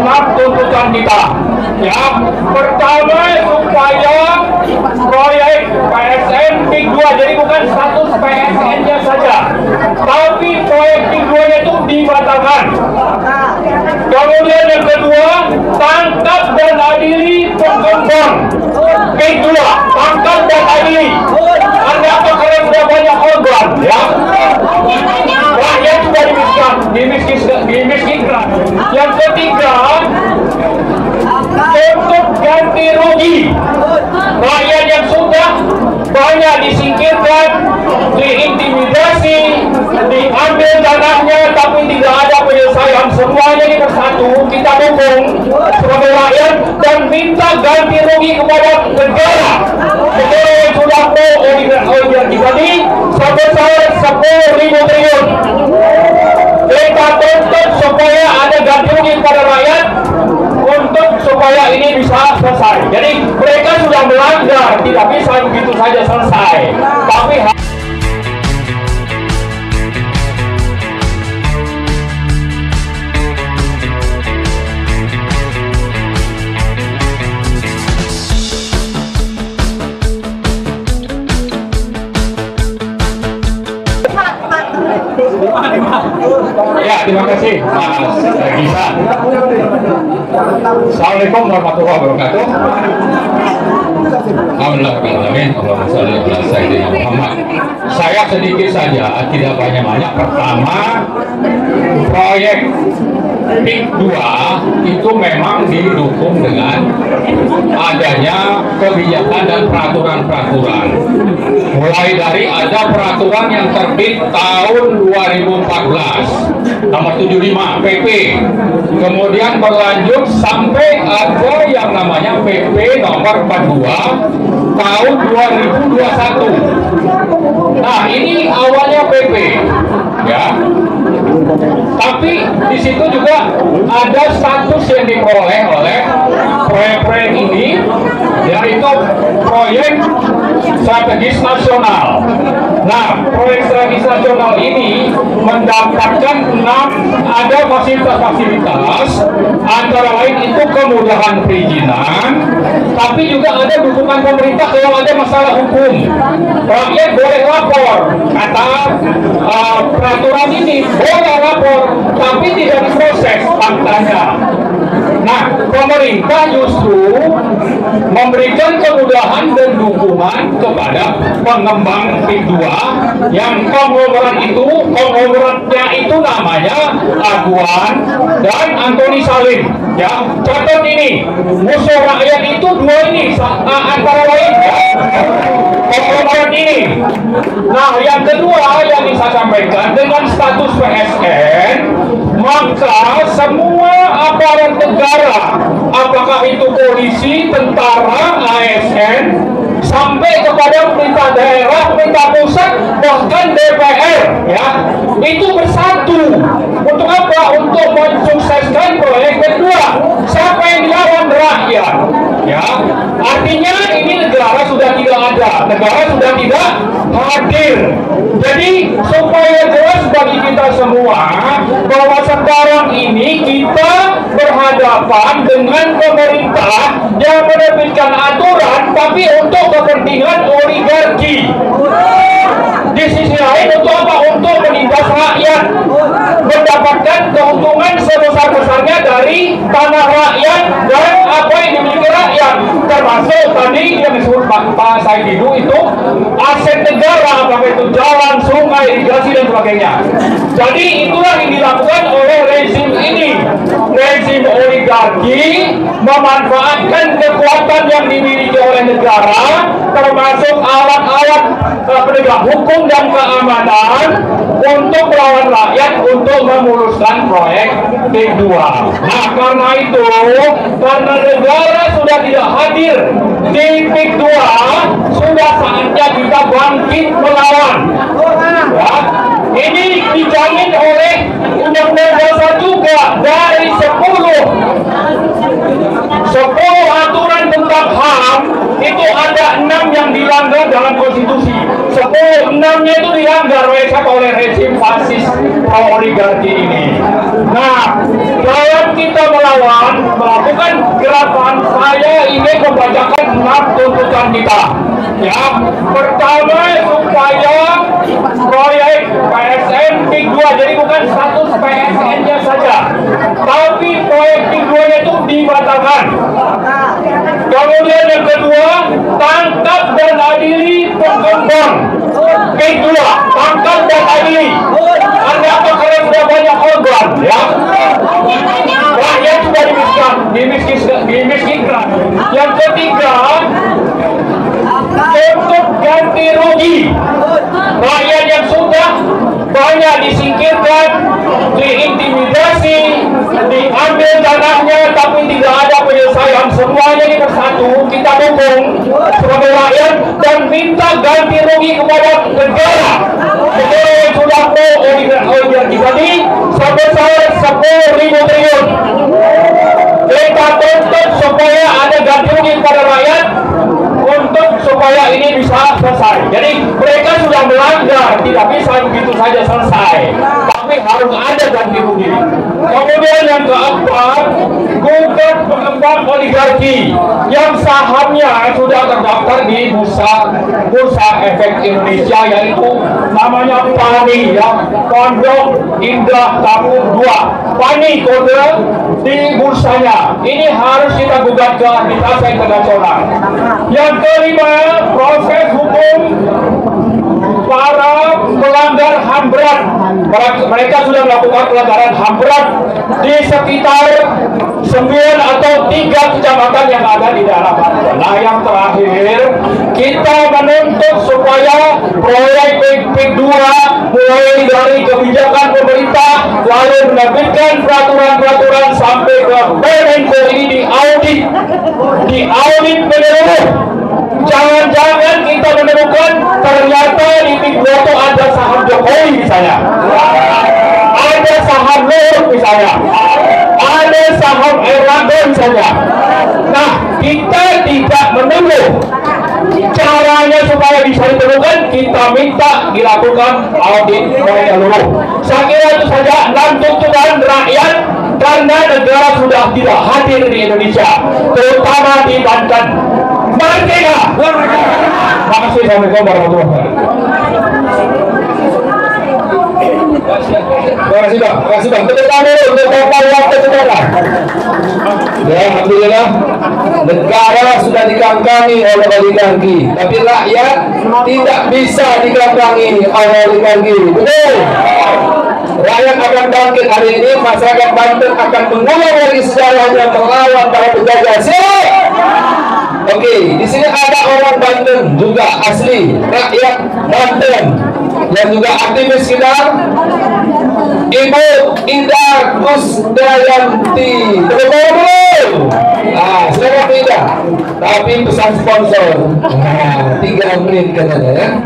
6 tuntutan kita. Ya, pertama supaya proyek PSN PIK 2, jadi bukan status PSN-nya saja, tapi proyek PIK 2-nya itu dibatalkan. Kemudian yang kedua, tangkap dan adili pengembang PIK 2, tangkap dan adili. Anda apa karena sudah banyak korban, ya? Rakyat sudah dimiskinkan. Yang ketiga, untuk ganti rugi rakyat yang sudah banyak disingkirkan, diintimidasi, diambil dananya, tapi tidak ada penyelesaian. Semuanya ini bersatu kita dukung sebagai rakyat dan minta ganti rugi kepada negara. Negara yang sudah oligarki tadi sebesar 10.000 triliun. Kita tuntut supaya ada ganti rugi kepada rakyat untuk supaya ini bisa selesai. Jadi mereka sudah melanggar, tidak bisa begitu saja selesai. Tapi ya, terima kasih Mas Gisa. Assalamualaikum warahmatullahi wabarakatuh. Allahumma sholli ala sayyidina Muhammad. Saya sedikit saja, tidak banyak-banyak. Pertama, proyek PIK 2 itu memang didukung dengan adanya kebijakan dan peraturan-peraturan. Mulai dari ada peraturan yang terbit tahun 2014 nomor 75 PP, kemudian berlanjut sampai ada yang namanya PP nomor 42 tahun 2021. Nah, ini awalnya PP, ya. Tapi di situ juga ada status yang diperoleh oleh proyek-proyek ini, yaitu proyek strategis nasional. Nah, proyek strategis nasional ini mendapatkan 6 ada fasilitas-fasilitas, antara lain itu kemudahan perizinan, tapi juga ada dukungan pemerintah kalau ada masalah hukum. Rakyat boleh lapor, kata peraturan ini boleh lapor, tapi tidak diproses faktanya. Nah, pemerintah justru memberikan kemudahan dan dukungan kepada pengembang PIK 2 yang konglomeratnya itu namanya Aguan dan Antoni Salim. Ya, catat ini, musuh rakyat itu dua ini antara lain, ya, konglomerat ini. Nah, yang kedua yang bisa sampaikan, dengan status PSN, maka semua aparat negara, apakah itu polisi, tentara, ASN, sampai kepada pemerintah daerah, pemerintah pusat, bahkan DPR, ya, itu bersatu. Untuk apa? Untuk mensukseskan proyek kedua. Siapa yang dilawan? Rakyat. Ya, artinya ini negara sudah tidak ada, negara sudah tidak hadir. Jadi supaya jelas bagi kita semua bahwa sekarang ini kita berhadapan dengan pemerintah yang menerbitkan aturan tapi untuk kepentingan oligarki. Di sisi lain untuk apa? Untuk menindas rakyat, mendapatkan keuntungan sebesar-besarnya dari tanah rakyat dan apa yang dimiliki rakyat, termasuk tadi yang disebut Pak Saididu itu aset negara, apakah itu jalan, sungai, irigasi dan sebagainya. Jadi itulah yang dilakukan oleh rezim ini, rezim oligarki, memanfaatkan kekuatan yang dimiliki oleh negara, termasuk alat-alat penegak hukum dan keamanan untuk melawan rakyat untuk memuluskan proyek PIK 2. Nah, karena itu, karena negara sudah tidak hadir di PIK 2, sudah saatnya kita bangkit melawan. Ya, ini dijamin oleh Undang-Undang Dasar juga, dari 10 aturan tentang HAM itu ada 6 yang dilanggar dalam konstitusi. 6-nya itu dilanggar oleh rezim fasis pro oligarki ini. Nah, dalam kita melakukan gerakan, saya ingin membacakan 6 tuntutan kita. Ya, pertama supaya proyek PSN PIK 2, jadi bukan status PSN-nya saja, tapi proyek PIK 2-nya itu dibatalkan. Kemudian yang kedua, tangkap dan adili pengembang PIK 2, tangkap dan adili. Anda apa karena sudah banyak korban, ya? Rakyat sudah dimiskinkan. Yang ketiga, untuk ganti rugi rakyat yang sudah banyak disingkirkan, diintimidasi, diambil tanahnya, tapi tidak ada penyelesaian. Semuanya ini bersatu kita dukung sebagai rakyat dan minta ganti rugi kepada negara. Negara yang sudah oligarki tadi sebesar 10.000 triliun. Kita tuntut supaya ada ganti rugi kepada rakyat untuk supaya ini bisa selesai. Jadi mereka sudah melanggar, tidak bisa begitu saja selesai, tapi harus ada ganti rugi. Kemudian yang keempat, gugat pengembang oligarki yang sahamnya sudah terdaftar di Bursa Efek Indonesia, yaitu namanya PANI, ya, Pondok Indah Kapuk 2. PANI kode di bursanya. Ini harus kita gugat ke arbitration internasional. Yang kelima, proses hukum para pelanggar HAM berat. Mereka sudah melakukan pelanggaran HAM berat di sekitar 9 atau 3 kecamatan yang ada di daerah Banten. Nah, yang terakhir, kita menuntut supaya proyek PIK 2 mulai dari kebijakan pemerintah lalu menerbitkan peraturan-peraturan sampai ke Menko ini diaudit menyeluruh. Jangan-jangan kita menemukan ternyata di PIK 2 itu ada saham Jokowi misalnya, ada saham Luhut misalnya, ada saham Erlangga misalnya. Nah, kita tidak menunggu. Caranya supaya bisa ditemukan, kita minta dilakukan audit menyeluruh. Saya kira itu saja 6 tuntutan rakyat karena negara sudah tidak hadir di Indonesia, terutama di Banten. Merdeka! Terima kasih. Assalamualaikum warahmatullahi wabarakatuh. Terima kasih Bang. Terima kasih Bang. Tepuk tangan dulu untuk Bapak Wakil Saudara. Ya, alhamdulillah negara sudah dikangkangi oleh oligarki, tapi rakyat tidak bisa dikangkangi oleh oligarki. Betul. Rakyat akan bangkit hari ini. Masyarakat Banten akan mengulang lagi sejarahnya melawan para penjajah. Siap. Oke, di sini ada orang Banten juga asli, rakyat Banten yang juga aktivis kita, Ibu Ida Kusdayanti. Terima. Nah, silakan Bu Ida. Tapi pesan sponsor. Nah, 3 menit katanya ya.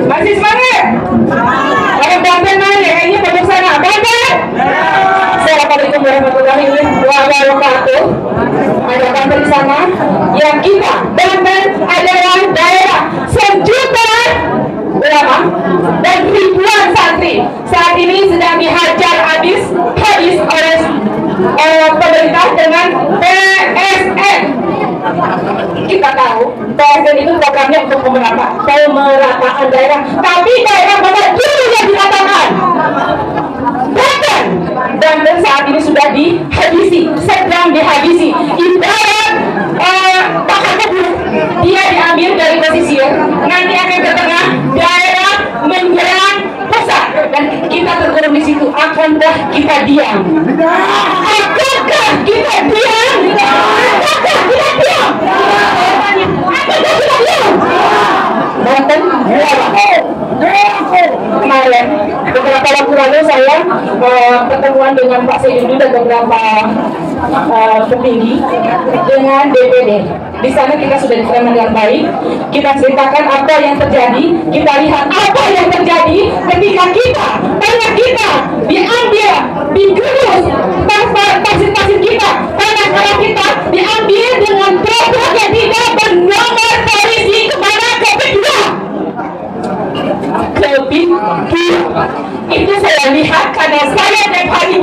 Masih semangat? Orang Banten mana? Kayaknya pada sana. Banten. Assalamualaikum warahmatullahi wabarakatuh. Ada Banten di sana. Yang kita Banten adalah daerah sejuta ulama dan ribuan santri. Saat ini sedang dihajar habis oleh pemerintah dengan PSN. Kita tahu PSN itu programnya untuk pemerataan daerah, tapi daerah mana dulu yang dikatakan Banten saat ini sudah sedang dihabisi. Ibarat bakar kebun, dia diambil dari pesisir, nanti akan ke tengah daerah menjelang pusat, dan kita terkurung di situ. Akankah kita diam? Akankah kita diam? Akankah kita diam? Akankah kita diam? Banten, kemarin beberapa waktu lalu saya pertemuan dengan Pak Seyudi dan beberapa petinggi dengan DPD. Di sana kita sudah diterima dengan baik. Kita ceritakan apa yang terjadi. Kita lihat apa yang terjadi ketika tanah kita diambil, digerus, pasir-pasir kita, tanah kita diambil dengan produk yang tidak bernomor polisi kemana ke PIK 2. Itu saya lihat karena saya tiap hari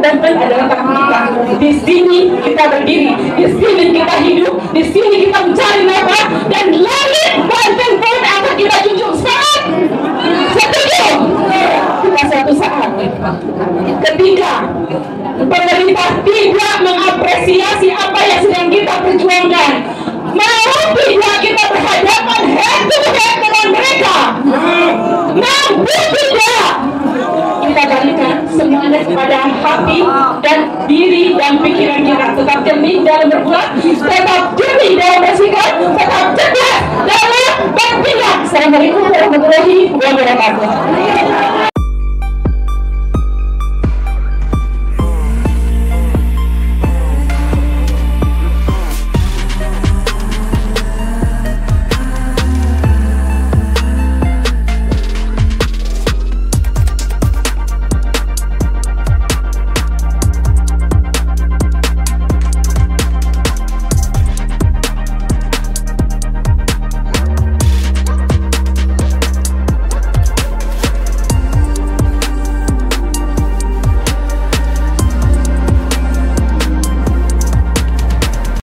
dan adalah tangan kita. Di sini kita berdiri, di sini kita hidup, di sini kita mencari nafas, dan langit Banten pun akan kita junjung. Semangat! Setuju? Kita suatu saat ketika pemerintah tidak mengapresiasi apa yang sedang kita perjuangkan, mau tidak kita berhadapan head to head dengan mereka, mampu tidak kita balikan semuanya kepada hati dan diri dan pikiran kita, tetap jernih dalam berbuat, tetap jernih dalam bersikap, tetap cerdas dalam bertindak. Assalamualaikum warahmatullahi wabarakatuh.